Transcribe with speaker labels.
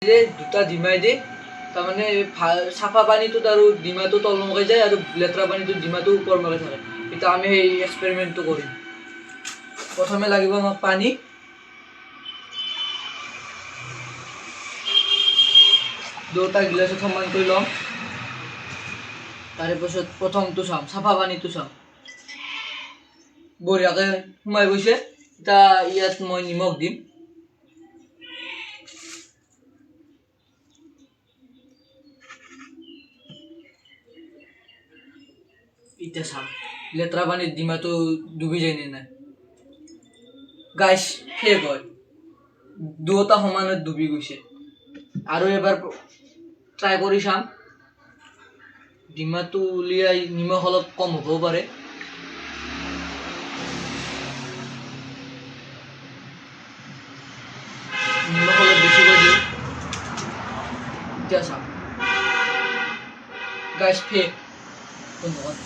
Speaker 1: যে দুটা ডিমাই দি তাৰমানে চাফা পানীটোত আৰু ডিমাটো তলমুখে যায় আৰু লেতেৰা পানীটোত ডিমাটো ওপৰমুখে থাকে। এতিয়া আমি সেই এক্সপেৰিমেণ্টটো কৰিম। প্ৰথমে লাগিব আমাক পানী। দুটা গিলাচত সমান কৰি ল'ম। তাৰপিছত প্ৰথমটো চাম, চাফা পানীটো চাম। বঢ়িয়াকৈ সোমাই গৈছে। এতিয়া ইয়াত মই নিমখ দিম। এতিয়া চাম লেতেৰা পানীত ডিমাটো ডুবি যায় নে নাই। গাইছ শেষ হয়, দুটা সমানত ডুবি গৈছে। আৰু এবাৰ ট্ৰাই কৰি চাম। ডিমাটো উলিয়াই নিমখ অলপ কম হ'বও পাৰে। নিমখ অলপ বেছিকৈ দিওঁ। এতিয়া চাম গাইছ শেষ। ধন্যবাদ।